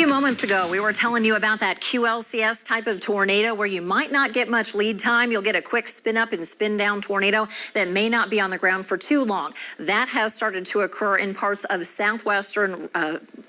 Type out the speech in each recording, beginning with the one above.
few moments ago, we were telling you about that QLCS type of tornado where you might not get much lead time. You'll get a quick spin up and spin down tornado that may not be on the ground for too long. That has started to occur in parts of southwestern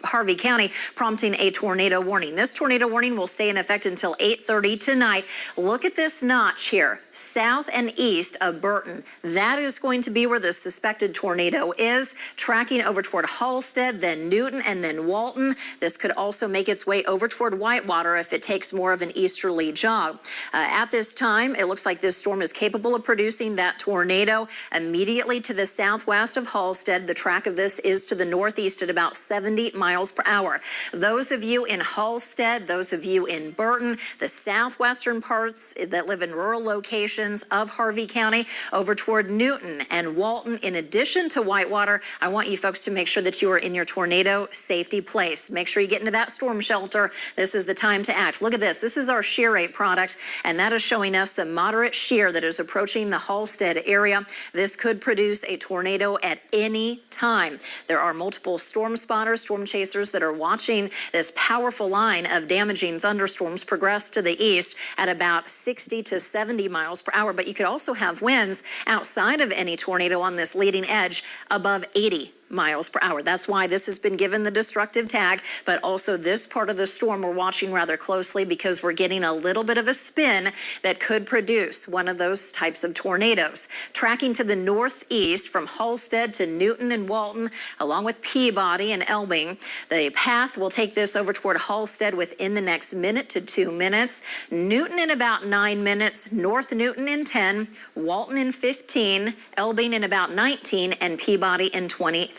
Harvey County, prompting a tornado warning. This tornado warning will stay in effect until 8:30 tonight. Look at this notch here, south and east of Burton. That is going to be where the suspected tornado is, tracking over toward Halstead, then Newton, and then Walton. This could also make its way over toward Whitewater if it takes more of an easterly jog. At this time, it looks like this storm is capable of producing that tornado immediately to the southwest of Halstead. The track of this is to the northeast at about 70 miles per hour. Those of you in Halstead, those of you in Burton, the southwestern parts that live in rural locations of Harvey County, over toward Newton and Walton, in addition to Whitewater, I want you folks to make sure that you are in your tornado safety place. Make sure you get into that storm shelter. This is the time to act. Look at this. This is our shear rate product, and that is showing us a moderate shear that is approaching the Halstead area. This could produce a tornado at any time. There are multiple storm spotters, storm chasers that are watching this powerful line of damaging thunderstorms progress to the east at about 60 to 70 miles per hour. But you could also have winds outside of any tornado on this leading edge above 80 miles per hour. That's why this has been given the destructive tag, but also this part of the storm we're watching rather closely because we're getting a little bit of a spin that could produce one of those types of tornadoes. Tracking to the northeast from Halstead to Newton and Walton, along with Peabody and Elbing. The path will take this over toward Halstead within the next minute to 2 minutes. Newton in about 9 minutes, North Newton in 10, Walton in 15, Elbing in about 19, and Peabody in 23.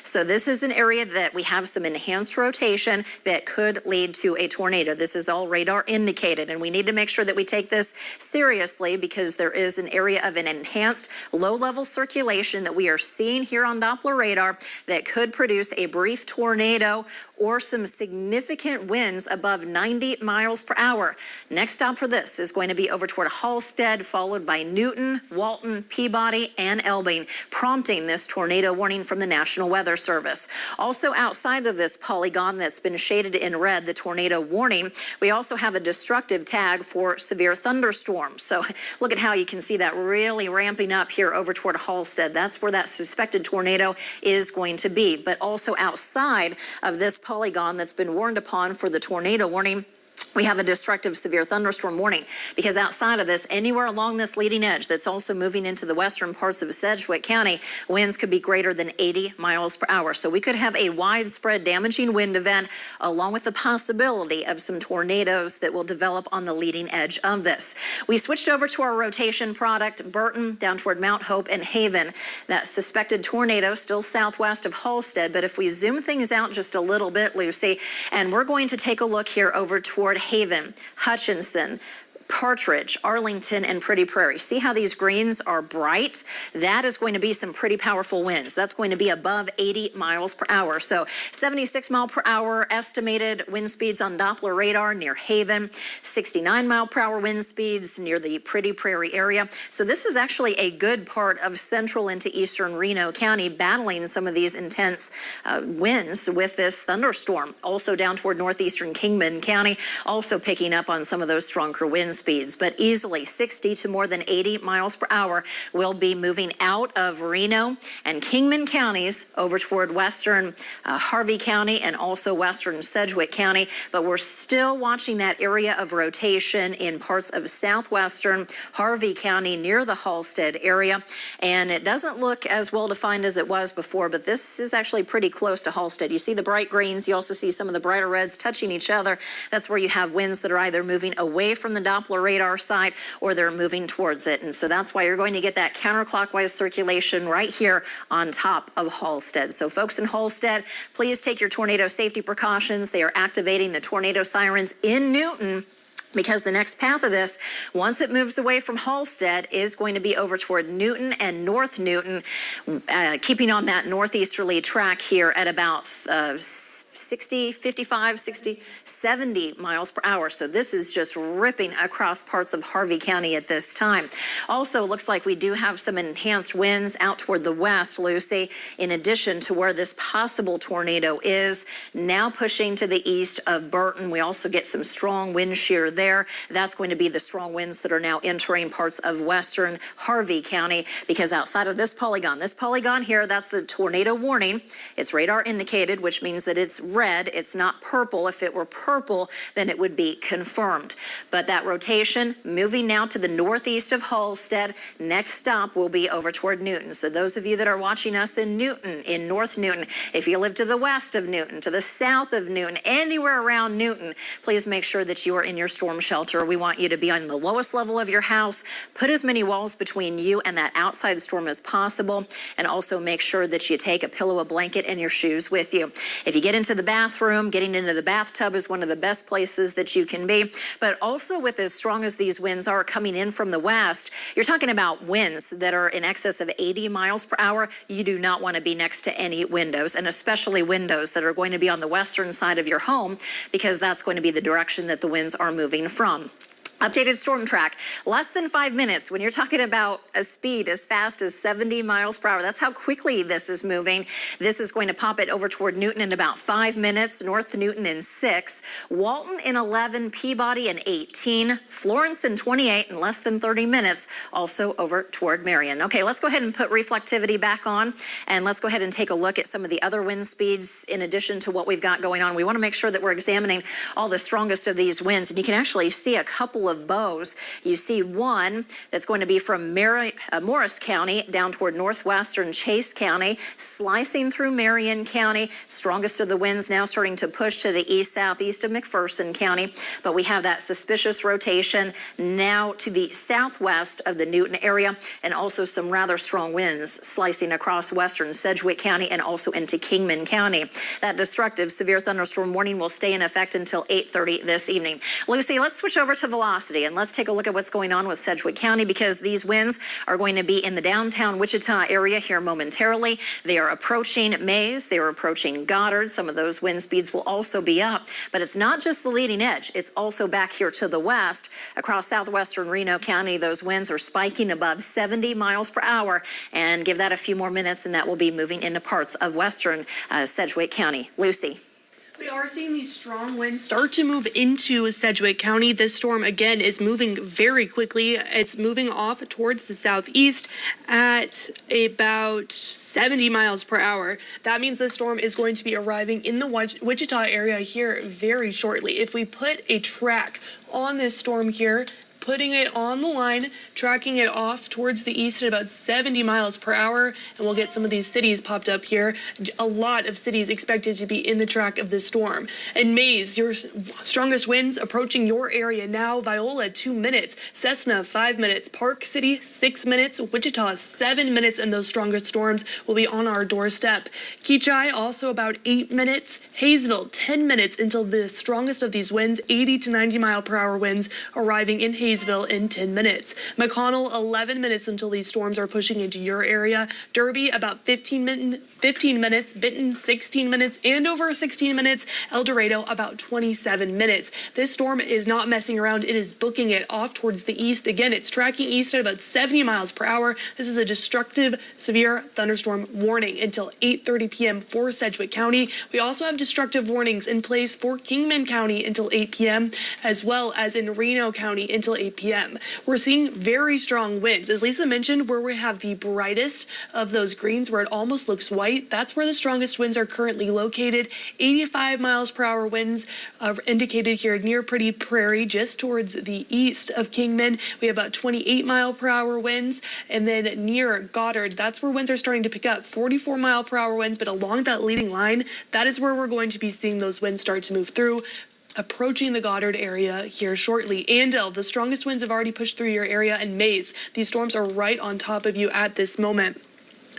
So this is an area that we have some enhanced rotation that could lead to a tornado. This is all radar indicated, and we need to make sure that we take this seriously because there is an area of an enhanced low-level circulation that we are seeing here on Doppler radar that could produce a brief tornado or some significant winds above 90 miles per hour. Next stop for this is going to be over toward Halstead, followed by Newton, Walton, Peabody, and Elbing, prompting this tornado warning from the National Weather Service. Also outside of this polygon that's been shaded in red, the tornado warning, we also have a destructive tag for severe thunderstorms. So look at how you can see that really ramping up here over toward Halstead. That's where that suspected tornado is going to be. But also outside of this polygon that's been warned upon for the tornado warning, we have a destructive severe thunderstorm warning because outside of this, anywhere along this leading edge that's also moving into the western parts of Sedgwick County, winds could be greater than 80 miles per hour. So we could have a widespread damaging wind event along with the possibility of some tornadoes that will develop on the leading edge of this. We switched over to our rotation product, Burton down toward Mount Hope and Haven. That suspected tornado still southwest of Halstead, but if we zoom things out just a little bit, Lucy, and we're going to take a look here over toward Haven, Hutchinson, Partridge, Arlington, and Pretty Prairie. See how these greens are bright? That is going to be some pretty powerful winds. That's going to be above 80 miles per hour. So 76 mile per hour estimated wind speeds on Doppler radar near Haven, 69 mile per hour wind speeds near the Pretty Prairie area. So this is actually a good part of central into eastern Reno County battling some of these intense winds with this thunderstorm. Also down toward northeastern Kingman County, also picking up on some of those stronger winds. Speeds, but easily 60 to more than 80 miles per hour will be moving out of Reno and Kingman counties over toward western Harvey County and also western Sedgwick County. But we're still watching that area of rotation in parts of southwestern Harvey County near the Halstead area. And it doesn't look as well defined as it was before, but this is actually pretty close to Halstead. You see the bright greens. You also see some of the brighter reds touching each other. That's where you have winds that are either moving away from the Doppler radar side or they're moving towards it. And so that's why you're going to get that counterclockwise circulation right here on top of Halstead. So folks in Halstead, please take your tornado safety precautions. They are activating the tornado sirens in Newton because the next path of this, once it moves away from Halstead, is going to be over toward Newton and North Newton, keeping on that northeasterly track here at about 60, 55, 60, 70 miles per hour. So this is just ripping across parts of Harvey County at this time. Also, looks like we do have some enhanced winds out toward the west, Lucy, in addition to where this possible tornado is, now pushing to the east of Burton. We also get some strong wind shear there. That's going to be the strong winds that are now entering parts of western Harvey County, because outside of this polygon here, that's the tornado warning. It's radar indicated, which means that it's red. It's not purple. If it were purple, then it would be confirmed. But that rotation moving now to the northeast of Halstead. Next stop will be over toward Newton. So those of you that are watching us in Newton, in North Newton, if you live to the west of Newton, to the south of Newton, anywhere around Newton, please make sure that you are in your storm shelter. We want you to be on the lowest level of your house. Put as many walls between you and that outside storm as possible, and also make sure that you take a pillow, a blanket, and your shoes with you. If you get into the bathroom, getting into the bathtub is one of the best places that you can be. But also, with as strong as these winds are coming in from the west, you're talking about winds that are in excess of 80 miles per hour. You do not want to be next to any windows, and especially windows that are going to be on the western side of your home, because that's going to be the direction that the winds are moving from. Updated storm track, less than 5 minutes. When you're talking about a speed as fast as 70 miles per hour, that's how quickly this is moving. This is going to pop it over toward Newton in about 5 minutes, North Newton in 6, Walton in 11, Peabody in 18, Florence in 28 in less than 30 minutes, also over toward Marion. Okay, let's go ahead and put reflectivity back on, and let's go ahead and take a look at some of the other wind speeds in addition to what we've got going on. We want to make sure that we're examining all the strongest of these winds, and you can actually see a couple of bows. You see one that's going to be from Morris County down toward northwestern Chase County, slicing through Marion County. Strongest of the winds now starting to push to the east-southeast of McPherson County. But we have that suspicious rotation now to the southwest of the Newton area, and also some rather strong winds slicing across western Sedgwick County and also into Kingman County. That destructive severe thunderstorm warning will stay in effect until 8:30 this evening. Lucy, let's switch over to velocity, and let's take a look at what's going on with Sedgwick County, because these winds are going to be in the downtown Wichita area here momentarily. They are approaching Mays. They are approaching Goddard. Some of those wind speeds will also be up, but it's not just the leading edge. It's also back here to the west across southwestern Reno County. Those winds are spiking above 70 miles per hour, and give that a few more minutes and that will be moving into parts of western Sedgwick County. Lucy. We are seeing these strong winds start to move into Sedgwick County. This storm, again, is moving very quickly. It's moving off towards the southeast at about 70 miles per hour. That means the storm is going to be arriving in the Wichita area here very shortly. If we put a track on this storm here, putting it on the line, tracking it off towards the east at about 70 miles per hour, and we'll get some of these cities popped up here. A lot of cities expected to be in the track of this storm. And Mays, your strongest winds approaching your area now. Viola, 2 minutes. Cessna, 5 minutes. Park City, 6 minutes. Wichita, 7 minutes, and those strongest storms will be on our doorstep. Keachai, also about 8 minutes. Hayesville, 10 minutes until the strongest of these winds, 80 to 90 mile per hour winds, arriving in Hayesville in 10 minutes. McConnell, 11 minutes until these storms are pushing into your area. Derby, about 15 minutes. Benton, 16 minutes. Andover, 16 minutes. El Dorado, about 27 minutes. This storm is not messing around. It is booking it off towards the east. Again, it's tracking east at about 70 miles per hour. This is a destructive, severe thunderstorm warning until 8:30 p.m. for Sedgwick County. We also have destructive warnings in place for Kingman County until 8 p.m., as well as in Reno County until 8 p.m. We're seeing very strong winds. As Lisa mentioned, where we have the brightest of those greens, where it almost looks white, that's where the strongest winds are currently located. 85 miles per hour winds are indicated here near Pretty Prairie, just towards the east of Kingman. We have about 28 mile per hour winds, and then near Goddard, that's where winds are starting to pick up. 44 mile per hour winds, but along that leading line, that is where we're going to be seeing those winds start to move through, approaching the Goddard area here shortly. Andel, the strongest winds have already pushed through your area, and Mays, these storms are right on top of you at this moment.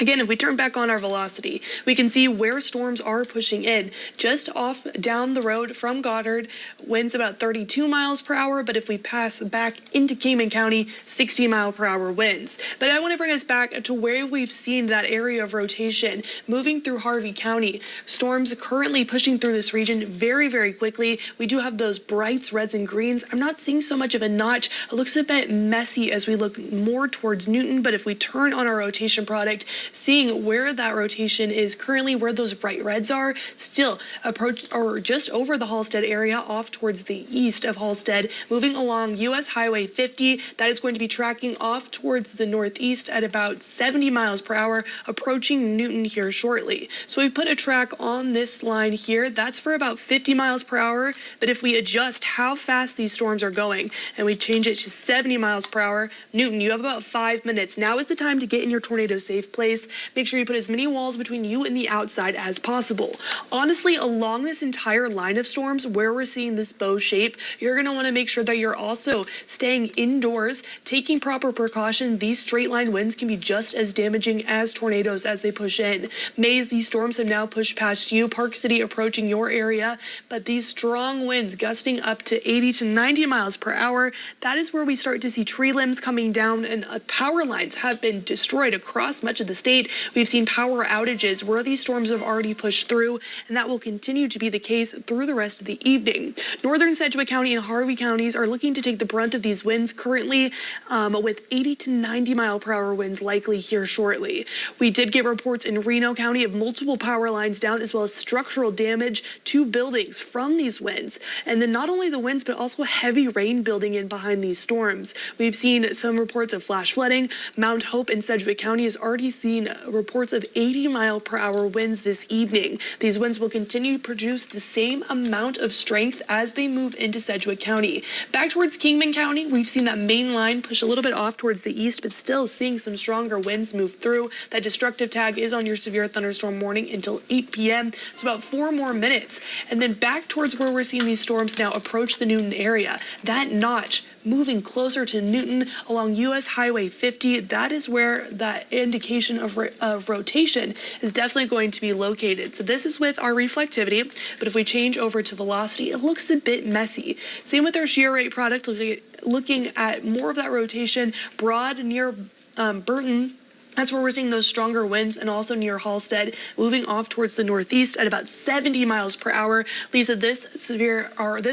Again, if we turn back on our velocity, we can see where storms are pushing in. Just off down the road from Goddard, winds about 32 miles per hour, but if we pass back into Kingman County, 60 mile per hour winds. But I want to bring us back to where we've seen that area of rotation moving through Harvey County. Storms currently pushing through this region very, very quickly. We do have those brights, reds and greens. I'm not seeing so much of a notch. It looks a bit messy as we look more towards Newton, but if we turn on our rotation product, seeing where that rotation is currently, where those bright reds are, still approach or just over the Halstead area off towards the east of Halstead, moving along US Highway 50. That is going to be tracking off towards the northeast at about 70 miles per hour, approaching Newton here shortly. So we put a track on this line here. That's for about 50 miles per hour. But if we adjust how fast these storms are going and we change it to 70 miles per hour, Newton, you have about 5 minutes. Now is the time to get in your tornado safe place. Make sure you put as many walls between you and the outside as possible. Honestly, along this entire line of storms where we're seeing this bow shape, you're going to want to make sure that you're also staying indoors, taking proper precaution. These straight line winds can be just as damaging as tornadoes as they push in. Mays, these storms have now pushed past you, Park City approaching your area, but these strong winds gusting up to 80 to 90 miles per hour, that is where we start to see tree limbs coming down, and power lines have been destroyed across much of the state. We've seen power outages where these storms have already pushed through, and that will continue to be the case through the rest of the evening. Northern Sedgwick County and Harvey counties are looking to take the brunt of these winds currently, with 80 to 90 mile per hour winds likely here shortly. We did get reports in Reno County of multiple power lines down, as well as structural damage to buildings from these winds. And then not only the winds, but also heavy rain building in behind these storms. We've seen some reports of flash flooding. Mount Hope in Sedgwick County has already seen reports of 80 mile per hour winds this evening. These winds will continue to produce the same amount of strength as they move into Sedgwick County. Back towards Kingman County, we've seen that main line push a little bit off towards the east, but still seeing some stronger winds move through. That destructive tag is on your severe thunderstorm warning until 8 p.m. So about 4 more minutes. And then back towards where we're seeing these storms now approach the Newton area. That notch moving closer to Newton along US Highway 50, that is where that indication of rotation is definitely going to be located. So this is with our reflectivity, but if we change over to velocity, it looks a bit messy. Same with our shear rate product, looking at more of that rotation broad near Burton. That's where we're seeing those stronger winds, and also near Halstead, moving off towards the northeast at about 70 miles per hour. Lisa, this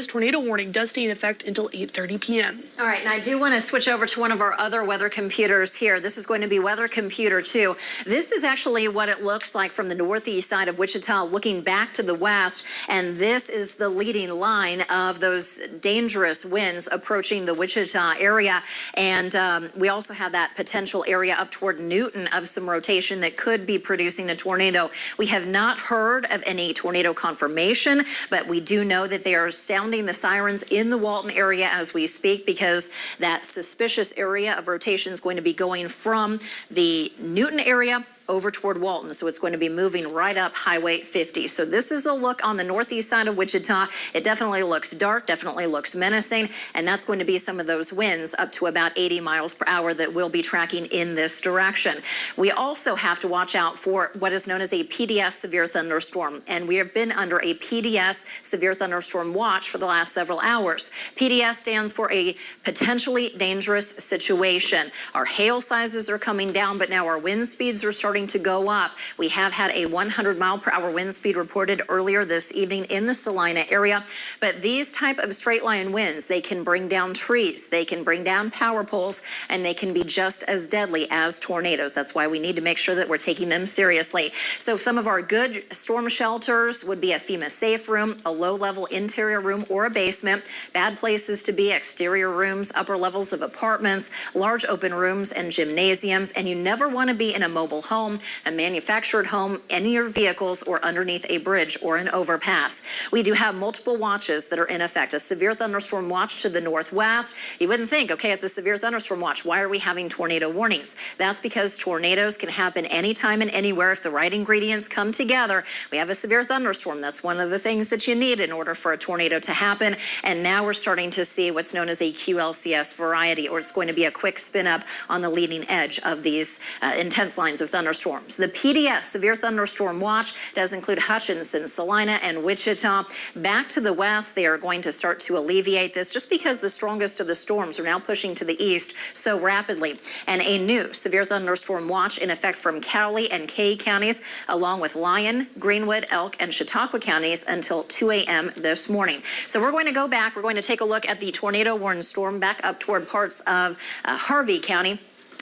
tornado warning does stay in effect until 8:30 p.m. All right, and I do want to switch over to one of our other weather computers here. This is going to be Weather Computer 2. This is actually what it looks like from the northeast side of Wichita, looking back to the west, and this is the leading line of those dangerous winds approaching the Wichita area. And we also have that potential area up toward Newton of some rotation that could be producing a tornado. We have not heard of any tornado confirmation, but we do know that they are sounding the sirens in the Walton area as we speak, because that suspicious area of rotation is going to be going from the Newton area over toward Walton. So it's going to be moving right up Highway 50. So this is a look on the northeast side of Wichita. It definitely looks dark, definitely looks menacing, and that's going to be some of those winds up to about 80 miles per hour that will be tracking in this direction. We also have to watch out for what is known as a PDS severe thunderstorm, and we have been under a PDS severe thunderstorm watch for the last several hours. PDS stands for a potentially dangerous situation. Our hail sizes are coming down, but now our wind speeds are starting to go up. We have had a 100 mile per hour wind speed reported earlier this evening in the Salina area. But these type of straight line winds, they can bring down trees, they can bring down power poles, and they can be just as deadly as tornadoes. That's why we need to make sure that we're taking them seriously. So some of our good storm shelters would be a FEMA safe room, a low level interior room, or a basement. Bad places to be: exterior rooms, upper levels of apartments, large open rooms and gymnasiums. And you never want to be in a mobile home, a manufactured home, any of your vehicles, or underneath a bridge or an overpass. We do have multiple watches that are in effect. A severe thunderstorm watch to the northwest. You wouldn't think, okay, it's a severe thunderstorm watch. Why are we having tornado warnings? That's because tornadoes can happen anytime and anywhere if the right ingredients come together. We have a severe thunderstorm. That's one of the things that you need in order for a tornado to happen. And now we're starting to see what's known as a QLCS variety, or it's going to be a quick spin up on the leading edge of these intense lines of thunderstorms. thunderstorms. The PDS, Severe Thunderstorm Watch, does include Hutchinson, Salina, and Wichita. Back to the west, they are going to start to alleviate this just because the strongest of the storms are now pushing to the east so rapidly. And a new severe thunderstorm watch in effect from Cowley and Kay counties, along with Lyon, Greenwood, Elk, and Chautauqua counties until 2 a.m. this morning. So we're going to go back. We're going to take a look at the tornado-warned storm back up toward parts of Harvey County.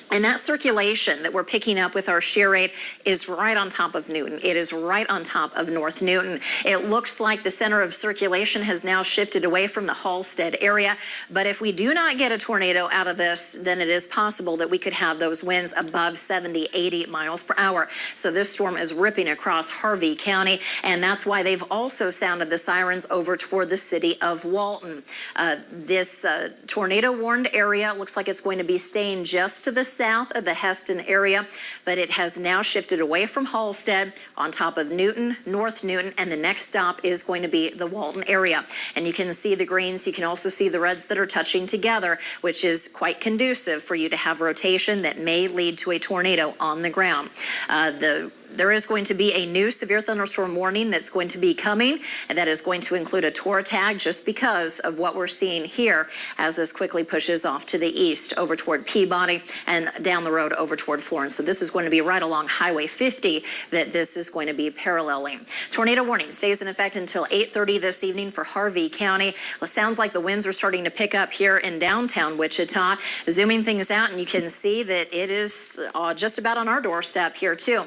And that circulation that we're picking up with our shear rate is right on top of Newton. It is right on top of North Newton. It looks like the center of circulation has now shifted away from the Halstead area. But if we do not get a tornado out of this, then it is possible that we could have those winds above 70, 80 miles per hour. So this storm is ripping across Harvey County, and that's why they've also sounded the sirens over toward the city of Walton. This tornado-warned area looks like it's going to be staying just to the south of the Heston area, but it has now shifted away from Halstead on top of Newton, North Newton, and the next stop is going to be the Walton area. And you can see the greens, you can also see the reds that are touching together, which is quite conducive for you to have rotation that may lead to a tornado on the ground. There is going to be a new severe thunderstorm warning that's going to be coming, and that is going to include a Tora tag just because of what we're seeing here as this quickly pushes off to the east over toward Peabody and down the road over toward Florence. So this is going to be right along Highway 50 that this is going to be paralleling. Tornado warning stays in effect until 8:30 this evening for Harvey County. Well, it sounds like the winds are starting to pick up here in downtown Wichita. Zooming things out, and you can see that it is just about on our doorstep here too.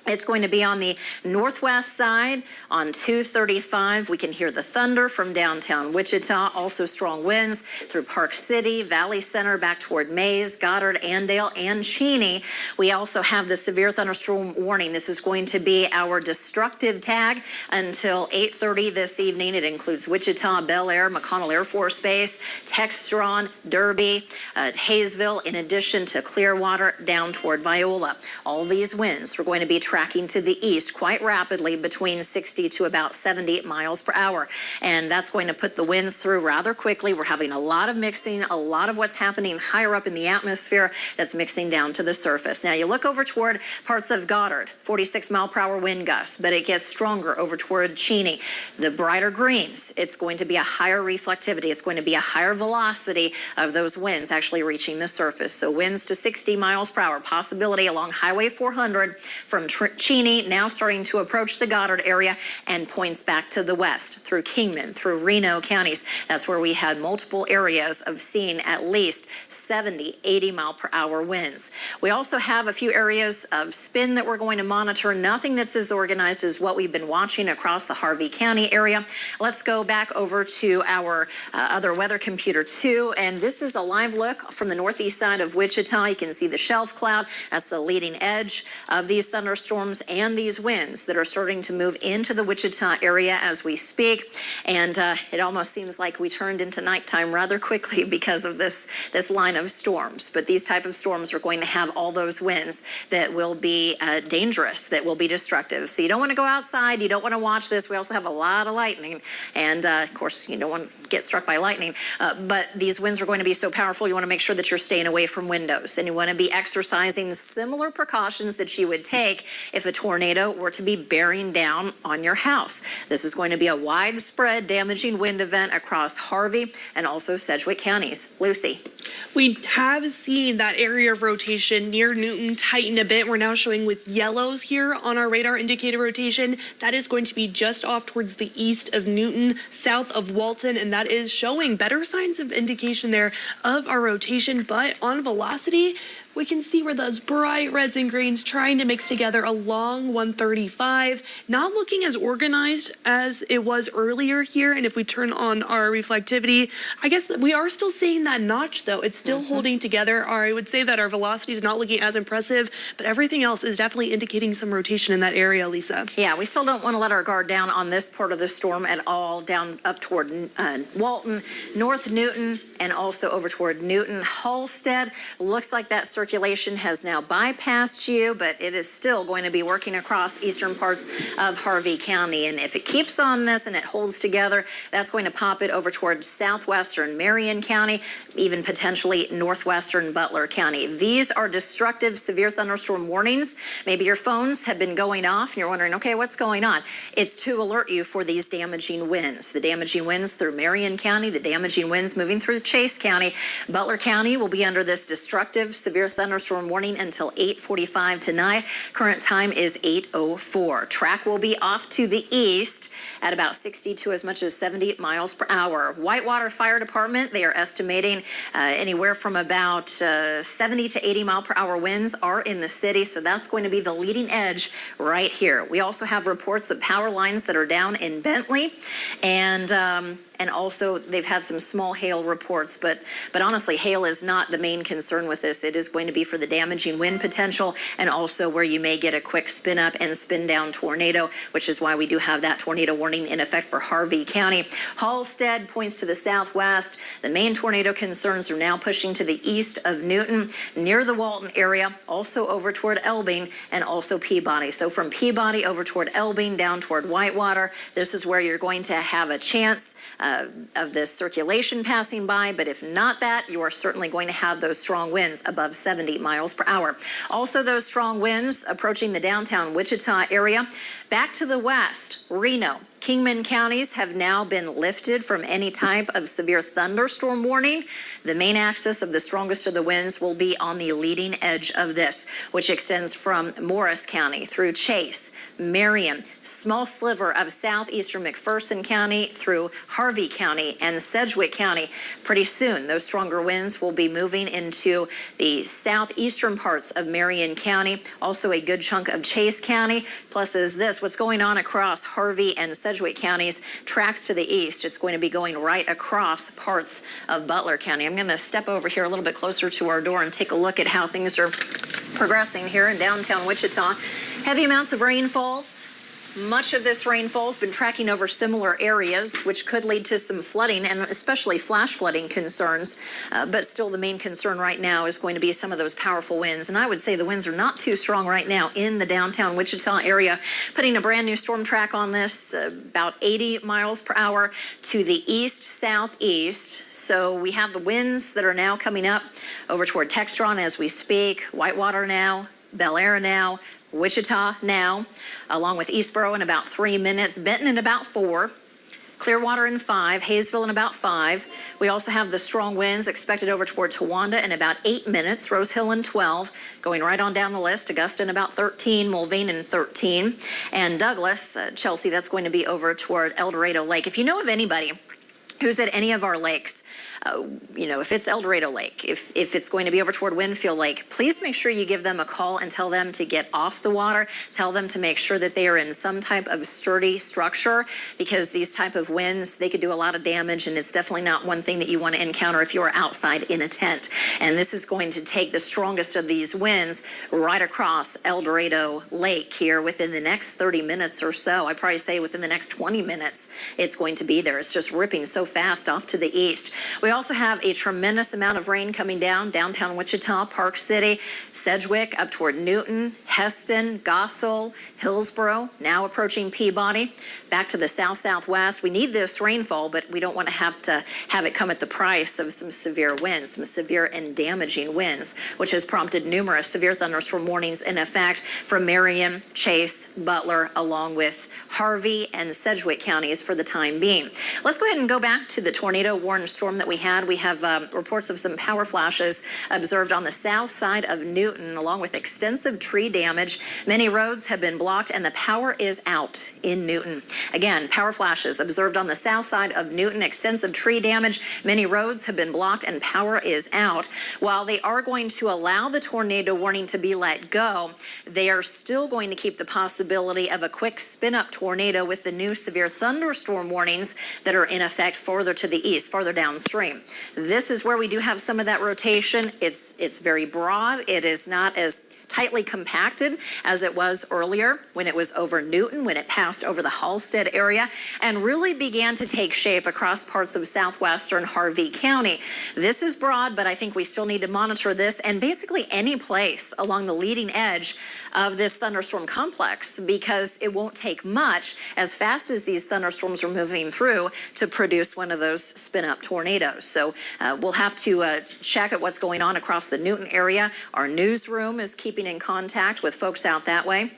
It's going to be on the northwest side on 235. We can hear the thunder from downtown Wichita, also strong winds through Park City, Valley Center, back toward Mays, Goddard, Andale, and Cheney. We also have the severe thunderstorm warning. This is going to be our destructive tag until 8:30 this evening. It includes Wichita, Bel Air, McConnell Air Force Base, Textron, Derby, Hayesville, in addition to Clearwater down toward Viola. All these winds are going to be tracking to the east quite rapidly between 60 to about 70 miles per hour. And that's going to put the winds through rather quickly. We're having a lot of mixing, a lot of what's happening higher up in the atmosphere that's mixing down to the surface. Now you look over toward parts of Goddard, 46 mile per hour wind gusts, but it gets stronger over toward Cheney. The brighter greens, it's going to be a higher reflectivity. It's going to be a higher velocity of those winds actually reaching the surface. So winds to 60 miles per hour, possibility along Highway 400 from Cheney, now starting to approach the Goddard area and points back to the west through Kingman, through Reno counties. That's where we had multiple areas of seeing at least 70, 80 mile per hour winds. We also have a few areas of spin that we're going to monitor. Nothing that's as organized as what we've been watching across the Harvey County area. Let's go back over to our other weather computer too. And this is a live look from the northeast side of Wichita. You can see the shelf cloud. That's the leading edge of these thunderstorms and these winds that are starting to move into the Wichita area as we speak. And it almost seems like we turned into nighttime rather quickly because of this line of storms. But these type of storms are going to have all those winds that will be dangerous, that will be destructive. So you don't want to go outside. You don't want to watch this. We also have a lot of lightning. And of course, you don't want to get struck by lightning. But these winds are going to be so powerful, you want to make sure that you're staying away from windows. And you want to be exercising similar precautions that you would take if a tornado were to be bearing down on your house. This is going to be a widespread damaging wind event across Harvey and also Sedgwick counties. Lucy. We have seen that area of rotation near Newton tighten a bit. We're now showing with yellows here on our radar indicated rotation. That is going to be just off towards the east of Newton, south of Walton, and that is showing better signs of indication there of our rotation. But on velocity, we can see where those bright reds and greens trying to mix together along 135, not looking as organized as it was earlier here. And if we turn on our reflectivity, I guess we are still seeing that notch though. It's still holding together. I would say that our velocity is not looking as impressive, but everything else is definitely indicating some rotation in that area, Lisa. Yeah, we still don't want to let our guard down on this part of the storm at all, down up toward Walton, North Newton, and also over toward Newton. Halstead looks like that circulation circulation has now bypassed you, but it is still going to be working across eastern parts of Harvey County. And if it keeps on this and it holds together, that's going to pop it over towards southwestern Marion County, even potentially northwestern Butler County. These are destructive severe thunderstorm warnings. Maybe your phones have been going off and you're wondering, okay, what's going on? It's to alert you for these damaging winds. The damaging winds through Marion County, the damaging winds moving through Chase County. Butler County will be under this destructive severe thunderstorm warning until 8:45 tonight. Current time is 8:04. Track will be off to the east at about 60 to as much as 70 miles per hour. Whitewater Fire Department, they are estimating anywhere from about 70 to 80 mile per hour winds are in the city. So that's going to be the leading edge right here. We also have reports of power lines that are down in Bentley, and also they've had some small hail reports, but honestly, hail is not the main concern with this. It is going to be for the damaging wind potential and also where you may get a quick spin up and spin down tornado, which is why we do have that tornado warning in effect for Harvey County. Halstead points to the southwest. The main tornado concerns are now pushing to the east of Newton, near the Walton area, also over toward Elbing and also Peabody. So from Peabody over toward Elbing down toward Whitewater, this is where you're going to have a chance of this circulation passing by, but if not that, you are certainly going to have those strong winds above 70 miles per hour. Also, those strong winds approaching the downtown Wichita area. Back to the west, Reno, Kingman counties have now been lifted from any type of severe thunderstorm warning. The main axis of the strongest of the winds will be on the leading edge of this, which extends from Morris County through Chase, Marion, small sliver of southeastern McPherson County through Harvey County and Sedgwick County. Pretty soon, those stronger winds will be moving into the southeastern parts of Marion County, also a good chunk of Chase County. Plus is this, what's going on across Harvey and Sedgwick counties tracks to the east. It's going to be going right across parts of Butler County. I'm going to step over here a little bit closer to our door and take a look at how things are progressing here in downtown Wichita. Heavy amounts of rainfall. Much of this rainfall has been tracking over similar areas, which could lead to some flooding and especially flash flooding concerns. But still, the main concern right now is going to be some of those powerful winds. And I would say the winds are not too strong right now in the downtown Wichita area. Putting a brand new storm track on this, about 80 miles per hour to the east-southeast. So we have the winds that are now coming up over toward Textron as we speak, Whitewater now, Bel Air now, Wichita now, along with Eastboro in about 3 minutes, Benton in about 4, Clearwater in 5, Hayesville in about 5. We also have the strong winds expected over toward Towanda in about 8 minutes, Rose Hill in 12, going right on down the list, Augusta in about 13, Mulvane in 13, and Douglas, Chelsea, that's going to be over toward El Dorado Lake. If you know of anybody who's at any of our lakes, if it's El Dorado Lake, if it's going to be over toward Winfield Lake, please make sure you give them a call and tell them to get off the water. Tell them to make sure that they are in some type of sturdy structure, because these type of winds, they could do a lot of damage, and it's definitely not one thing that you want to encounter if you're outside in a tent. And this is going to take the strongest of these winds right across El Dorado Lake here within the next 30 minutes or so. I'd probably say within the next 20 minutes, it's going to be there. It's just ripping so fast off to the east. We also have a tremendous amount of rain coming down downtown Wichita, Park City, Sedgwick, up toward Newton, Heston, Gossel, Hillsboro, now approaching Peabody, back to the south-southwest. We need this rainfall, but we don't want to have it come at the price of some severe winds, some severe and damaging winds, which has prompted numerous severe thunderstorm warnings in effect from Marion, Chase, Butler, along with Harvey and Sedgwick counties for the time being. Let's go ahead and go back to the tornado warning storm that we had. We have reports of some power flashes observed on the south side of Newton, along with extensive tree damage. Many roads have been blocked and the power is out in Newton. Again, power flashes observed on the south side of Newton, extensive tree damage. Many roads have been blocked and power is out. While they are going to allow the tornado warning to be let go, they are still going to keep the possibility of a quick spin-up tornado with the new severe thunderstorm warnings that are in effect further to the east, farther downstream. This is where we do have some of that rotation. It's very broad. It is not as tightly compacted as it was earlier when it was over Newton, when it passed over the Halstead area, and really began to take shape across parts of southwestern Harvey County. This is broad, but I think we still need to monitor this and basically any place along the leading edge of this thunderstorm complex, because it won't take much as fast as these thunderstorms are moving through to produce one of those spin-up tornadoes. So we'll have to check at what's going on across the Newton area. Our newsroom is keeping in contact with folks out that way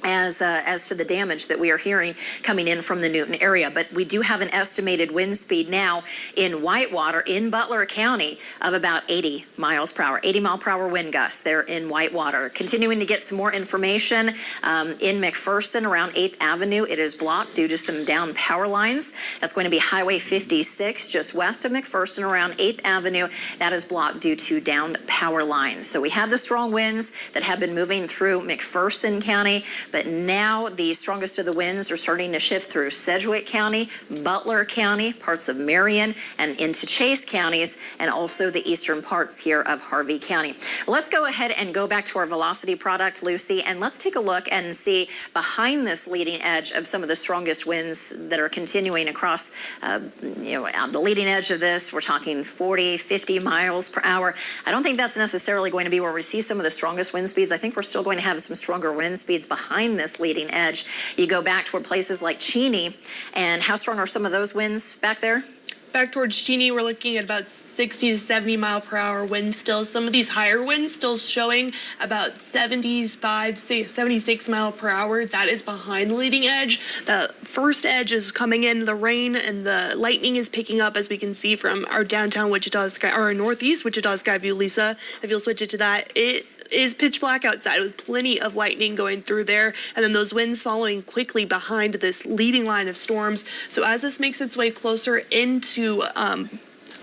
as to the damage that we are hearing coming in from the Newton area. But we do have an estimated wind speed now in Whitewater in Butler County of about 80 miles per hour, 80 mile per hour wind gusts there in Whitewater. Continuing to get some more information in McPherson around 8th Avenue. It is blocked due to some down power lines. That's going to be Highway 56 just west of McPherson around 8th Avenue. That is blocked due to downed power lines. So we have the strong winds that have been moving through McPherson County, but now the strongest of the winds are starting to shift through Sedgwick County, Butler County, parts of Marion, and into Chase counties, and also the eastern parts here of Harvey County. Let's go ahead and go back to our velocity product, Lucy, and let's take a look and see behind this leading edge of some of the strongest winds that are continuing across, the leading edge of this. We're talking 40, 50 miles per hour. I don't think that's necessarily going to be where we see some of the strongest wind speeds. I think we're still going to have some stronger wind speeds behind this leading edge. You go back toward places like Cheney, and how strong are some of those winds back there? Back towards Cheney, we're looking at about 60 to 70 mile per hour winds still. Some of these higher winds still showing about 75, 76 mile per hour. That is behind the leading edge. The first edge is coming in. The rain and the lightning is picking up, as we can see from our downtown Wichita sky, or our northeast Wichita sky view, Lisa. If you'll switch it to that, it is pitch black outside with plenty of lightning going through there, and then those winds following quickly behind this leading line of storms. So as this makes its way closer into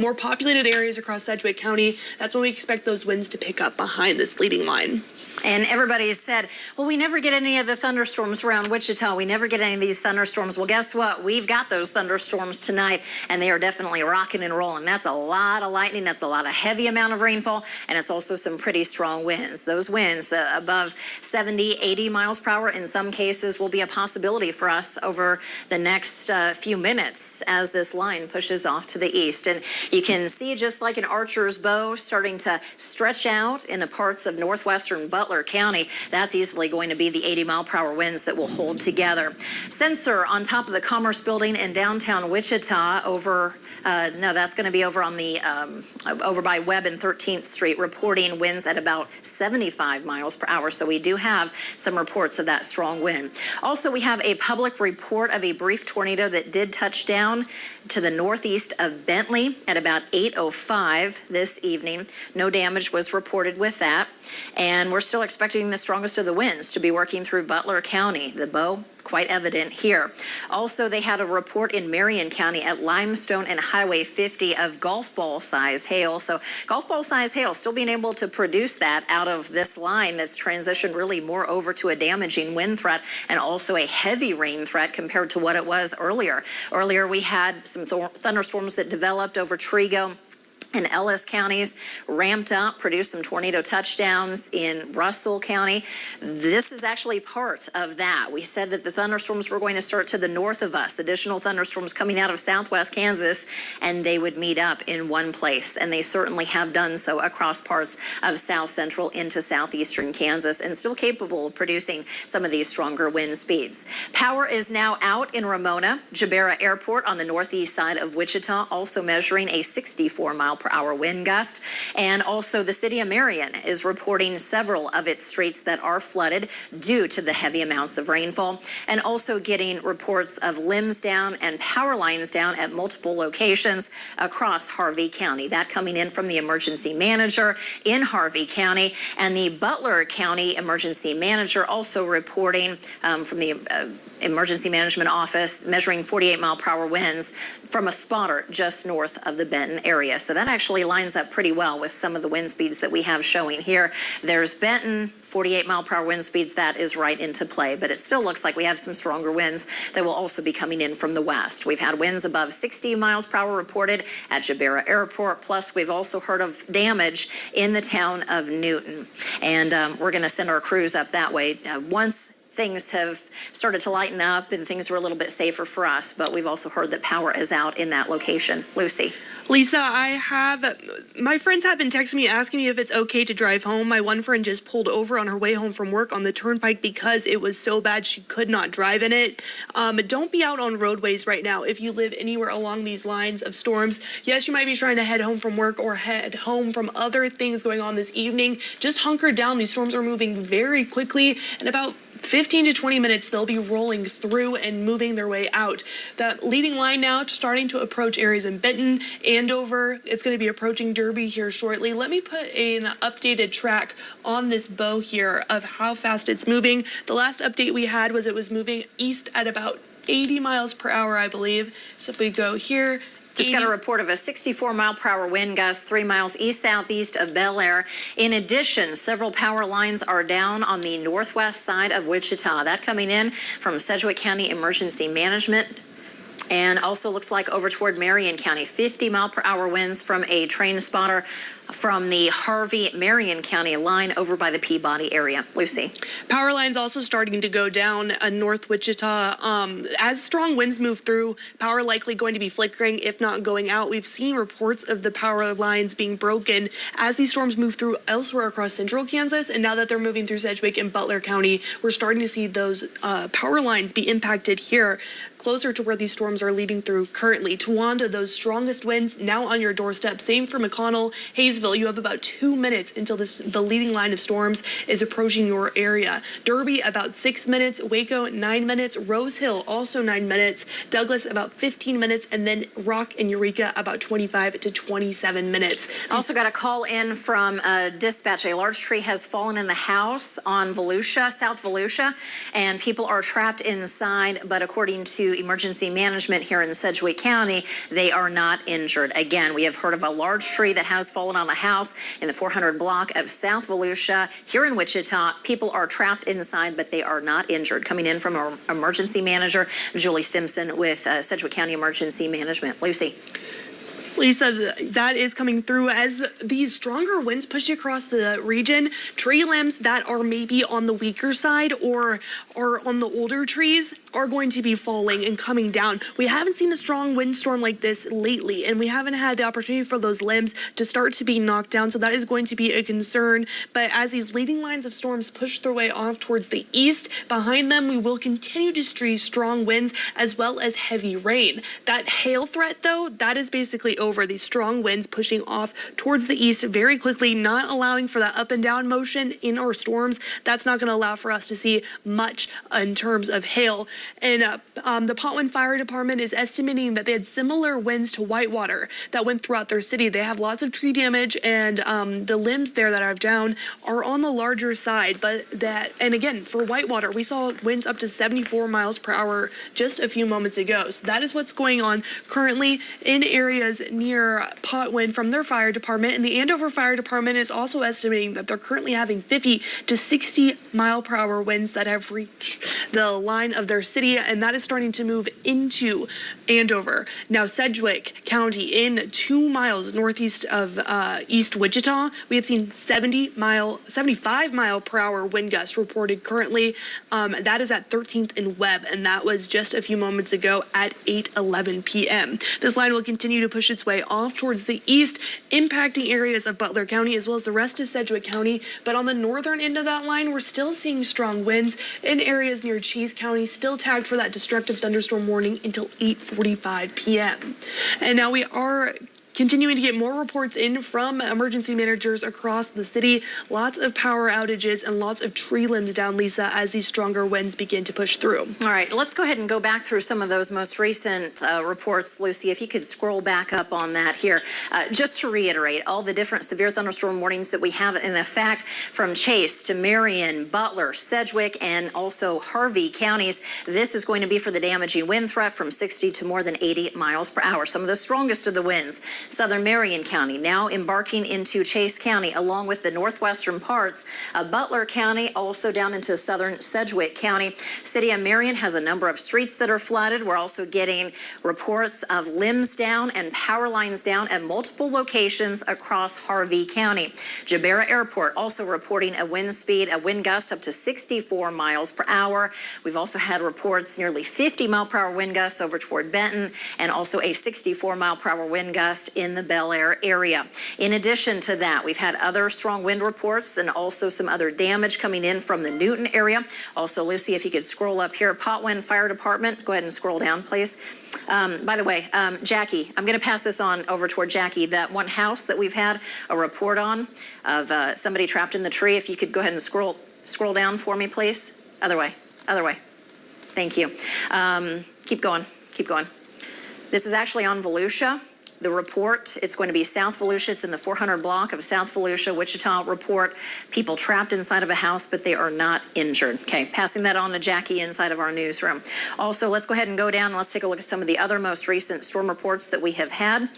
more populated areas across Sedgwick County, that's when we expect those winds to pick up behind this leading line. And everybody said, well, we never get any of the thunderstorms around Wichita. We never get any of these thunderstorms. Well, guess what? We've got those thunderstorms tonight, and they are definitely rocking and rolling. That's a lot of lightning. That's a lot of heavy amount of rainfall, and it's also some pretty strong winds. Those winds above 70, 80 miles per hour in some cases will be a possibility for us over the next few minutes as this line pushes off to the east. And you can see, just like an archer's bow, starting to stretch out in the parts of northwestern Butler County. That's easily going to be the 80 mile per hour winds that will hold together. Sensor on top of the Commerce Building in downtown Wichita that's going to be over on the over by Webb and 13th Street, reporting winds at about 75 miles per hour. So we do have some reports of that strong wind. Also, we have a public report of a brief tornado that did touch down to the northeast of Bentley at about 8:05 this evening. No damage was reported with that. And we're still expecting the strongest of the winds to be working through Butler County. The bow quite evident here. Also, they had a report in Marion County at Limestone and Highway 50 of golf ball size hail. So golf ball size hail, still being able to produce that out of this line that's transitioned really more over to a damaging wind threat and also a heavy rain threat compared to what it was earlier. Earlier, we had some thunderstorms that developed over Trigo and Ellis counties, ramped up, produced some tornado touchdowns in Russell County. This is actually part of that. We said that the thunderstorms were going to start to the north of us, additional thunderstorms coming out of southwest Kansas, and they would meet up in one place. And they certainly have done so across parts of south central into southeastern Kansas, and still capable of producing some of these stronger wind speeds. Power is now out in Ramona. Jabera Airport on the northeast side of Wichita, also measuring a 64 mile per hour wind gust. And also the city of Marion is reporting several of its streets that are flooded due to the heavy amounts of rainfall, and also getting reports of limbs down and power lines down at multiple locations across Harvey County. That coming in from the emergency manager in Harvey County, and the Butler County emergency manager also reporting from the emergency management office, measuring 48 mile per hour winds from a spotter just north of the Benton area. So that that actually lines up pretty well with some of the wind speeds that we have showing here. There's Benton, 48-mile-per-hour wind speeds. That is right into play, but it still looks like we have some stronger winds that will also be coming in from the west. We've had winds above 60 miles per hour reported at Jabera Airport, plus we've also heard of damage in the town of Newton. And we're going to send our crews up that way once things have started to lighten up and things were a little bit safer for us, but we've also heard that power is out in that location. Lucy. Lisa, my friends have been texting me asking me if it's okay to drive home. My one friend just pulled over on her way home from work on the turnpike because it was so bad she could not drive in it. Don't be out on roadways right now if you live anywhere along these lines of storms. Yes, you might be trying to head home from work or head home from other things going on this evening. Just hunker down. These storms are moving very quickly, and about 15 to 20 minutes, they'll be rolling through and moving their way out. The leading line now starting to approach areas in Benton, Andover. It's going to be approaching Derby here shortly. Let me put an updated track on this bow here of how fast it's moving. The last update we had was it was moving east at about 80 miles per hour, I believe. So if we go here, just got a report of a 64-mile-per-hour wind gust 3 miles east-southeast of Bel Air. In addition, several power lines are down on the northwest side of Wichita. That coming in from Sedgwick County Emergency Management. And also looks like over toward Marion County, 50-mile-per-hour winds from a train spotter from the Harvey-Marion County line over by the Peabody area. Lucy. Power lines also starting to go down north Wichita. As strong winds move through, power likely going to be flickering, if not going out. We've seen reports of the power lines being broken as these storms move through elsewhere across central Kansas. And now that they're moving through Sedgwick and Butler County, we're starting to see those power lines be impacted here, closer to where these storms are leading through currently. Towanda, those strongest winds now on your doorstep. Same for McConnell, Hayesville. You have about 2 minutes until the leading line of storms is approaching your area. Derby, about 6 minutes. Waco, 9 minutes. Rose Hill, also 9 minutes. Douglas, about 15 minutes. And then Rock and Eureka, about 25 to 27 minutes. Also got a call in from dispatch. A large tree has fallen in the house on Volusia, South Volusia, and people are trapped inside. But according to emergency management here in Sedgwick County, they are not injured. Again, we have heard of a large tree that has fallen on a house in the 400 block of South Volusia here in Wichita. People are trapped inside, but they are not injured. Coming in from our emergency manager, Julie Stimson with Sedgwick County Emergency Management. Lucy. Lisa, that is coming through as these stronger winds push across the region. Tree limbs that are maybe on the weaker side or on the older trees are going to be falling and coming down. We haven't seen a strong windstorm like this lately, and we haven't had the opportunity for those limbs to start to be knocked down, so that is going to be a concern. But as these leading lines of storms push their way off towards the east, behind them we will continue to see strong winds as well as heavy rain. That hail threat, though, that is basically over. These strong winds pushing off towards the east very quickly, not allowing for that up and down motion in our storms. That's not going to allow for us to see much in terms of hail. And the Potwin Fire Department is estimating that they had similar winds to Whitewater that went throughout their city. They have lots of tree damage, and the limbs there that are down are on the larger side. And again, for Whitewater, we saw winds up to 74 miles per hour just a few moments ago. So that is what's going on currently in areas near Potwin from their fire department. And the Andover Fire Department is also estimating that they're currently having 50 to 60 mile per hour winds that have reached the line of their city, and that is starting to move into Andover. Now, Sedgwick County, in 2 miles northeast of East Wichita, we have seen 75 mile per hour wind gusts reported currently. That is at 13th and Webb, and that was just a few moments ago at 8:11 p.m. This line will continue to push its way off towards the east, impacting areas of Butler County as well as the rest of Sedgwick County. But on the northern end of that line, we're still seeing strong winds in areas near Chase County, still tagged for that destructive thunderstorm warning until 8:45 p.m. And now we are continuing to get more reports in from emergency managers across the city. Lots of power outages and lots of tree limbs down, Lisa, as these stronger winds begin to push through. All right, let's go ahead and go back through some of those most recent reports. Lucy, if you could scroll back up on that here. Just to reiterate, all the different severe thunderstorm warnings that we have in effect from Chase to Marion, Butler, Sedgwick, and also Harvey counties. This is going to be for the damaging wind threat from 60 to more than 80 miles per hour. Some of the strongest of the winds Southern Marion County, now embarking into Chase County, along with the northwestern parts of Butler County, also down into southern Sedgwick County. City of Marion has a number of streets that are flooded. We're also getting reports of limbs down and power lines down at multiple locations across Harvey County. Jabera Airport also reporting a wind gust up to 64 miles per hour. We've also had reports nearly 50-mile-per-hour wind gusts over toward Benton, and also a 64-mile-per-hour wind gust in the Bel Air area. In addition to that, we've had other strong wind reports and also some other damage coming in from the Newton area. Also, Lucy, if you could scroll up here, Potwin Fire Department, go ahead and scroll down, please. By the way, Jackie, I'm going to pass this on over toward Jackie. That one house that we've had a report on of somebody trapped in the tree, if you could go ahead and scroll down for me, please. Other way. Thank you. Keep going. This is actually on Volusia. The report, it's going to be South Volusia. It's in the 400 block of South Volusia, Wichita report. People trapped inside of a house, but they are not injured. Okay, passing that on to Jackie inside of our newsroom. Also, let's go ahead and go down and let's take a look at some of the other most recent storm reports that we have had.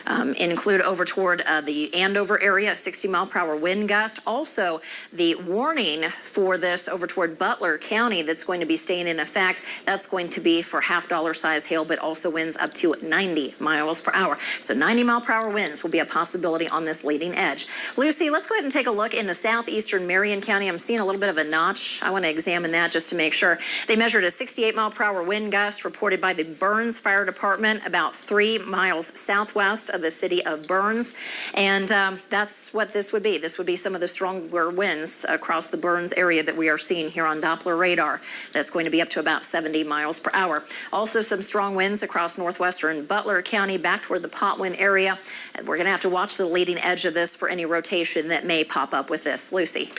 Include over toward the Andover area, 60-mile-per-hour wind gust. Also, the warning for this over toward Butler County that's going to be staying in effect. That's going to be for half-dollar-sized hail, but also winds up to 90 miles per hour. So 90-mile-per-hour winds will be a possibility on this leading edge. Lucy, let's go ahead and take a look into southeastern Marion County. I'm seeing a little bit of a notch. I want to examine that just to make sure. They measured a 68-mile-per-hour wind gust reported by the Burns Fire Department about 3 miles southwest of the city of Burns. And that's what this would be. This would be some of the stronger winds across the Burns area that we are seeing here on Doppler radar. That's going to be up to about 70 miles per hour. Also some strong winds across northwestern Butler County back toward the Potwin area. We're going to have to watch the leading edge of this for any rotation that may pop up with this. Lucy.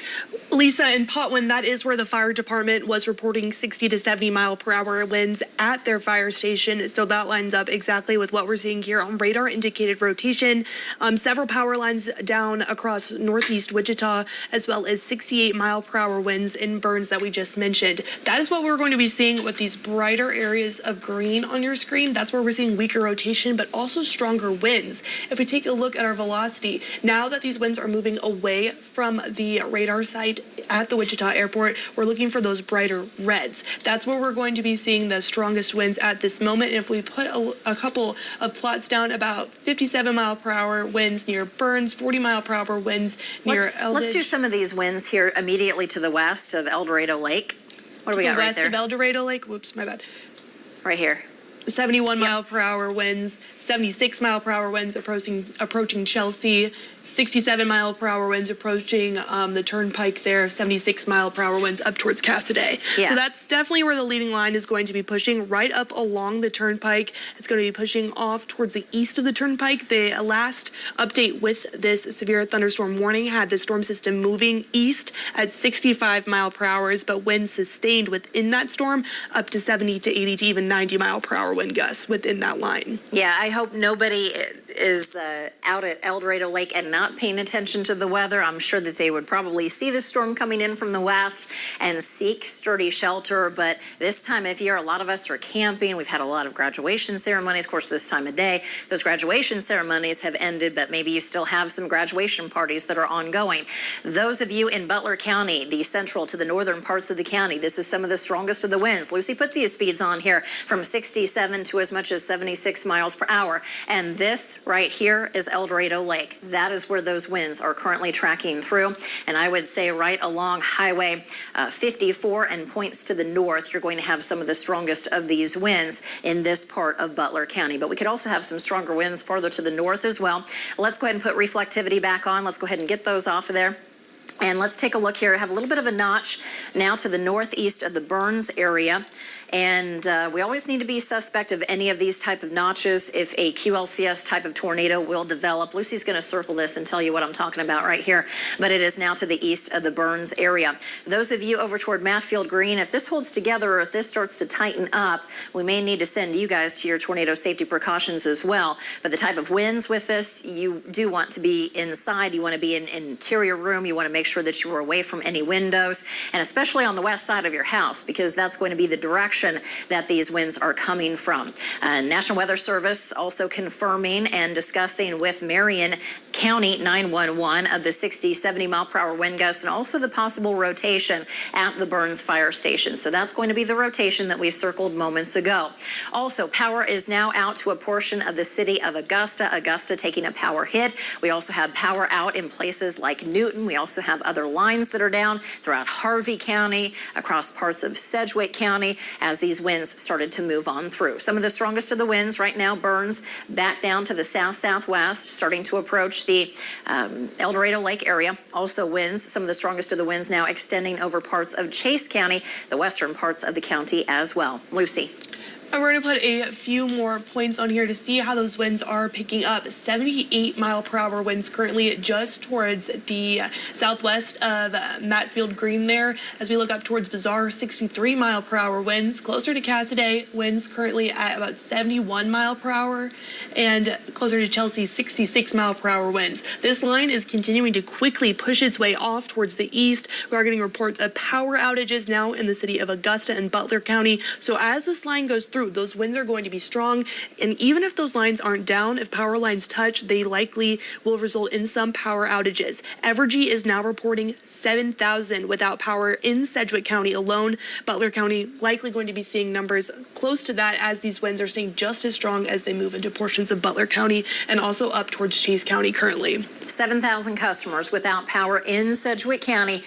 Lisa, in Potwin, that is where the fire department was reporting 60 to 70 mile per hour winds at their fire station. So that lines up exactly with what we're seeing here on radar indicated rotation. Several power lines down across northeast Wichita, as well as 68 mile per hour winds in Burns that we just mentioned. That is what we're going to be seeing with these brighter areas of green on your screen. That's where we're seeing weaker rotation, but also stronger winds. If we take a look at our velocity, now that these winds are moving away from the radar site at the Wichita airport, we're looking for those brighter reds. That's where we're going to be seeing the strongest winds at this moment. And if we put a couple of plots down, about 57 mile per hour winds near Burns, 40 mile per hour winds near Eldridge. Let's do some of these winds here immediately to the west of El Dorado Lake. What do we got right there? West of El Dorado Lake. Whoops, my bad. Right here. 71 mile per hour winds, 76 mile per hour winds approaching Chelsea, 67 mile per hour winds approaching the turnpike there, 76 mile per hour winds up towards Cassaday. Yeah. So that's definitely where the leading line is going to be pushing, right up along the turnpike. It's going to be pushing off towards the east of the turnpike. The last update with this severe thunderstorm warning had the storm system moving east at 65 mile per hour, but winds sustained within that storm up to 70 to 80 to even 90 mile per hour wind gusts within that line. Yeah, I hope nobody is out at El Dorado Lake and not paying attention to the weather. I'm sure that they would probably see the storm coming in from the west and seek sturdy shelter. But this time of year, a lot of us are camping. We've had a lot of graduation ceremonies. Of course, this time of day, those graduation ceremonies have ended, but maybe you still have some graduation parties that are ongoing. Those of you in Butler County, the central to the northern parts of the county, this is some of the strongest of the winds. Lucy put these speeds on here from 67 to as much as 76 miles per hour. And this right here is El Dorado Lake. That is where those winds are currently tracking through. And I would say right along Highway 54 and points to the north, you're going to have some of the strongest of these winds in this part of Butler County. But we could also have some stronger winds farther to the north as well. Let's go ahead and put reflectivity back on. Let's go ahead and get those off of there. And let's take a look here. I have a little bit of a notch now to the northeast of the Burns area. And we always need to be suspect of any of these type of notches if a QLCS type of tornado will develop. Lucy's going to circle this and tell you what I'm talking about right here. But it is now to the east of the Burns area. Those of you over toward Matfield Green, if this holds together or if this starts to tighten up, we may need to send you guys to your tornado safety precautions as well. But the type of winds with this, you do want to be inside. You want to be in an interior room. You want to make sure that you are away from any windows, and especially on the west side of your house, because that's going to be the direction direction that these winds are coming from. National Weather Service also confirming and discussing with Marion County 911 of the 60, 70 mile per hour wind gusts and also the possible rotation at the Burns Fire Station. So that's going to be the rotation that we circled moments ago. Also, power is now out to a portion of the city of Augusta. Augusta taking a power hit. We also have power out in places like Newton. We also have other lines that are down throughout Harvey County, across parts of Sedgwick County as these winds started to move on through. Some of the strongest of the winds right now, Burns back down to the south-southwest, starting to approach the El Dorado Lake area. Also winds, some of the strongest of the winds now extending over parts of Chase County, the western parts of the county as well. Lucy. We're going to put a few more points on here to see how those winds are picking up. 78 mile per hour winds currently just towards the southwest of Matfield Green there. As we look up towards Bazaar, 63 mile per hour winds. Closer to Cassaday, winds currently at about 71 mile per hour. And closer to Chelsea, 66 mile per hour winds. This line is continuing to quickly push its way off towards the east. We are getting reports of power outages now in the city of Augusta and Butler County. So as this line goes through, those winds are going to be strong, and even if those lines aren't down, if power lines touch, they likely will result in some power outages. Evergy is now reporting 7,000 without power in Sedgwick County alone. Butler County likely going to be seeing numbers close to that as these winds are staying just as strong as they move into portions of Butler County and also up towards Chase County currently. 7,000 customers without power in Sedgwick County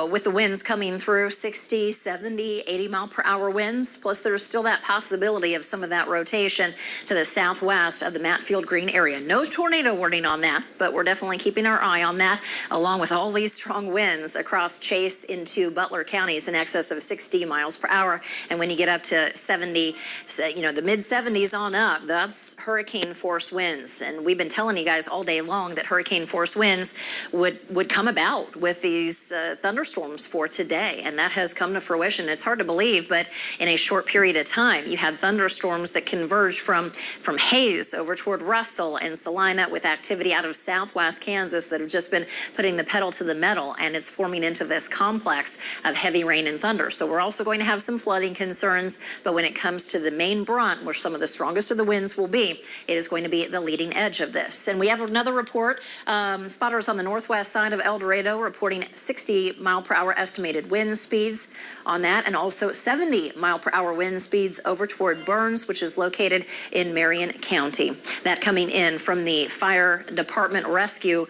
with the winds coming through 60, 70, 80 mile per hour winds. Plus, there's still that possibility of some of that rotation to the southwest of the Matfield Green area. No tornado warning on that, but we're definitely keeping our eye on that, along with all these strong winds across Chase into Butler counties in excess of 60 miles per hour. And when you get up to 70, the mid 70s on up, that's hurricane force winds. And we've been telling you guys all day long that hurricane force winds would come about with these thunderstorms for today, and that has come to fruition. It's hard to believe, but in a short period of time, you had thunderstorms that converged from Hayes over toward Russell and Salina, with activity out of southwest Kansas that have just been putting the pedal to the metal, and it's forming into this complex of heavy rain and thunder. So we're also going to have some flooding concerns, but when it comes to the main brunt, where some of the strongest of the winds will be, it is going to be the leading edge of this. And we have another report. Spotters on the northwest side of El Dorado reporting 60 mile per hour estimated wind speeds on that, and also 70 mile per hour wind speeds over toward Burns, which is located in Marion County. That coming in from the fire department rescue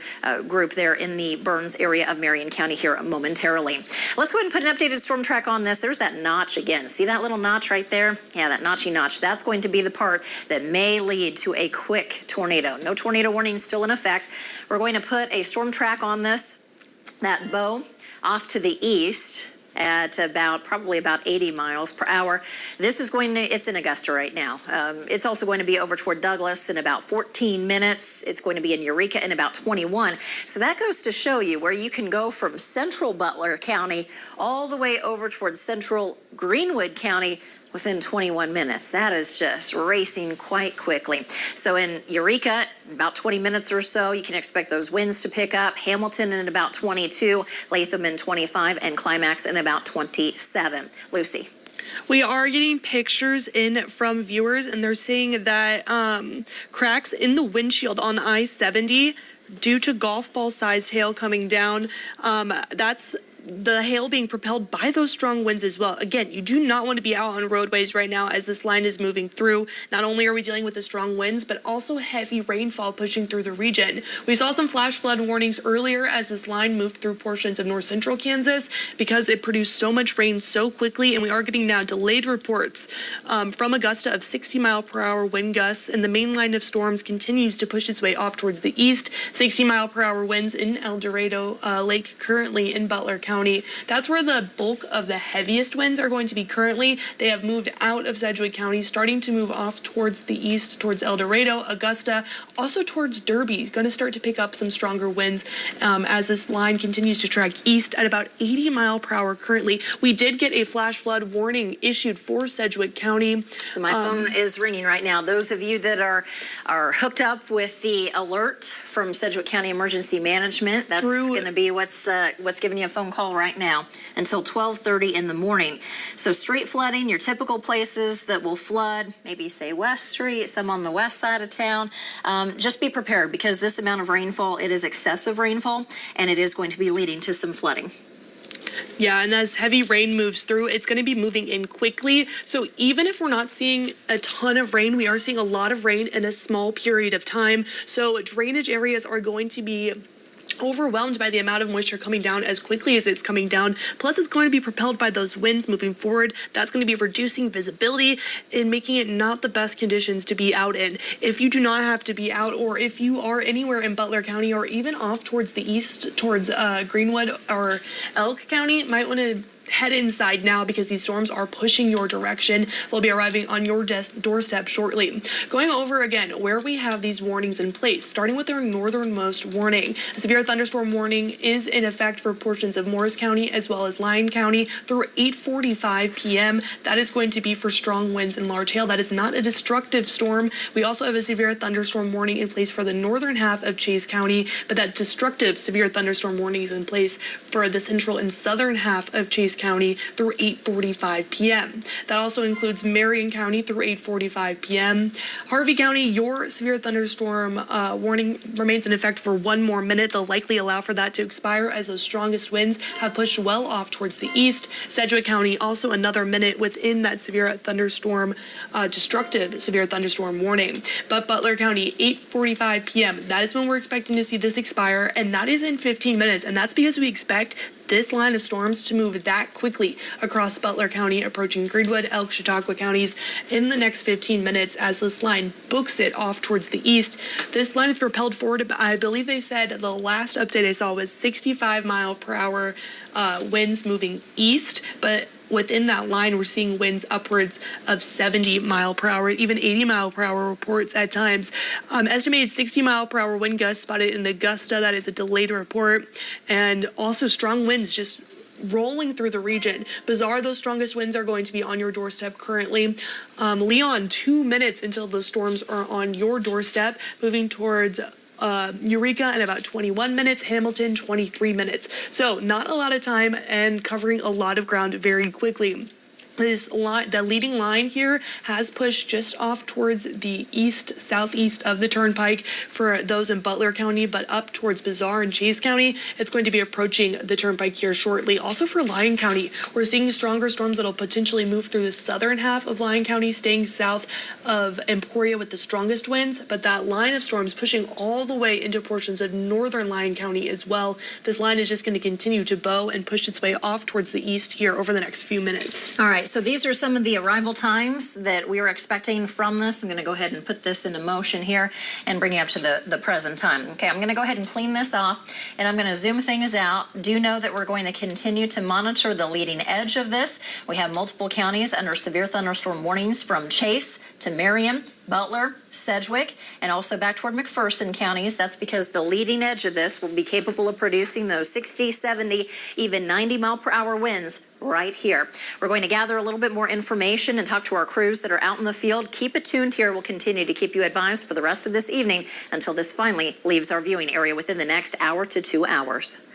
group there in the Burns area of Marion County here momentarily. Let's go ahead and put an updated storm track on this. There's that notch again. See that little notch right there? Yeah, that notchy notch. That's going to be the part that may lead to a quick tornado. No tornado warning still in effect. We're going to put a storm track on this, that bow off to the east at probably about 80 miles per hour. This is it's in Augusta right now. It's also going to be over toward Douglas in about 14 minutes. It's going to be in Eureka in about 21. So that goes to show you where you can go from central Butler County all the way over towards central Greenwood County within 21 minutes. That is just racing quite quickly. So in Eureka, about 20 minutes or so, you can expect those winds to pick up. Hamilton in about 22, Latham in 25, and Climax in about 27. Lucy. We are getting pictures in from viewers, and they're saying that cracks in the windshield on I-70 due to golf ball sized hail coming down. That's the hail being propelled by those strong winds as well. Again, you do not want to be out on roadways right now as this line is moving through. Not only are we dealing with the strong winds, but also heavy rainfall pushing through the region. We saw some flash flood warnings earlier as this line moved through portions of north central Kansas because it produced so much rain so quickly, and we are getting now delayed reports from Augusta of 60 mile per hour wind gusts, and the main line of storms continues to push its way off towards the east. 60 mile per hour winds in El Dorado Lake currently in Butler County. That's where the bulk of the heaviest winds are going to be currently. They have moved out of Sedgwick County, starting to move off towards the east, towards El Dorado, Augusta, also towards Derby. Going to start to pick up some stronger winds as this line continues to track east at about 80 mile per hour currently. We did get a flash flood warning issued for Sedgwick County. My phone is ringing right now. Those of you that are hooked up with the alert from Sedgwick County Emergency Management, that's going to be what's giving you a phone call call right now until 12:30 in the morning. So street flooding, your typical places that will flood, maybe say West Street, some on the west side of town. Just be prepared because this amount of rainfall, it is excessive rainfall, and it is going to be leading to some flooding. Yeah, and as heavy rain moves through, it's going to be moving in quickly. So even if we're not seeing a ton of rain, we are seeing a lot of rain in a small period of time. So drainage areas are going to be overwhelmed by the amount of moisture coming down as quickly as it's coming down. Plus, it's going to be propelled by those winds moving forward. That's going to be reducing visibility and making it not the best conditions to be out in. If you do not have to be out, or if you are anywhere in Butler County or even off towards the east, towards Greenwood or Elk County, might want to head inside now because these storms are pushing your direction. They'll be arriving on your doorstep shortly. Going over again where we have these warnings in place, starting with our northernmost warning. A severe thunderstorm warning is in effect for portions of Morris County as well as Lyon County through 8:45 p.m. That is going to be for strong winds and large hail. That is not a destructive storm. We also have a severe thunderstorm warning in place for the northern half of Chase County, but that destructive severe thunderstorm warning is in place for the central and southern half of Chase County through 8:45 p.m. That also includes Marion County through 8:45 p.m. Harvey County, your severe thunderstorm warning remains in effect for one more minute. They'll likely allow for that to expire as those strongest winds have pushed well off towards the east. Sedgwick County, also another minute within that severe thunderstorm, destructive severe thunderstorm warning. But Butler County, 8:45 p.m. That is when we're expecting to see this expire, and that is in 15 minutes. And that's because we expect this line of storms to move that quickly across Butler County, approaching Greenwood, Elk, Chautauqua counties in the next 15 minutes as this line books it off towards the east. This line is propelled forward. I believe they said the last update I saw was 65-mile-per-hour winds moving east, but within that line, we're seeing winds upwards of 70 mile per hour, even 80 mile per hour reports at times. Estimated 60 mile per hour wind gusts spotted in Augusta. That is a delayed report. And also strong winds just rolling through the region. Bizarre, those strongest winds are going to be on your doorstep currently. Leon, 2 minutes until the storms are on your doorstep, moving towards Eureka in about 21 minutes, Hamilton 23 minutes. So not a lot of time and covering a lot of ground very quickly. This line, the leading line here, has pushed just off towards the southeast of the turnpike for those in Butler County, but up towards Bizarre and Chase County. It's going to be approaching the turnpike here shortly. Also for Lyon County, we're seeing stronger storms that'll potentially move through the southern half of Lyon County, staying south of Emporia with the strongest winds, but that line of storms pushing all the way into portions of northern Lyon County as well. This line is just going to continue to bow and push its way off towards the east here over the next few minutes. All right, so these are some of the arrival times that we are expecting from this. I'm going to go ahead and put this into motion here and bring you up to the present time. Okay, I'm going to go ahead and clean this off, and I'm going to zoom things out. Do know that we're going to continue to monitor the leading edge of this. We have multiple counties under severe thunderstorm warnings from Chase to Marion, Butler, Sedgwick, and also back toward McPherson counties. That's because the leading edge of this will be capable of producing those 60, 70, even 90 mile per hour winds right here. We're going to gather a little bit more information and talk to our crews that are out in the field. Keep it tuned here. We'll continue to keep you advised for the rest of this evening until this finally leaves our viewing area within the next hour to 2 hours.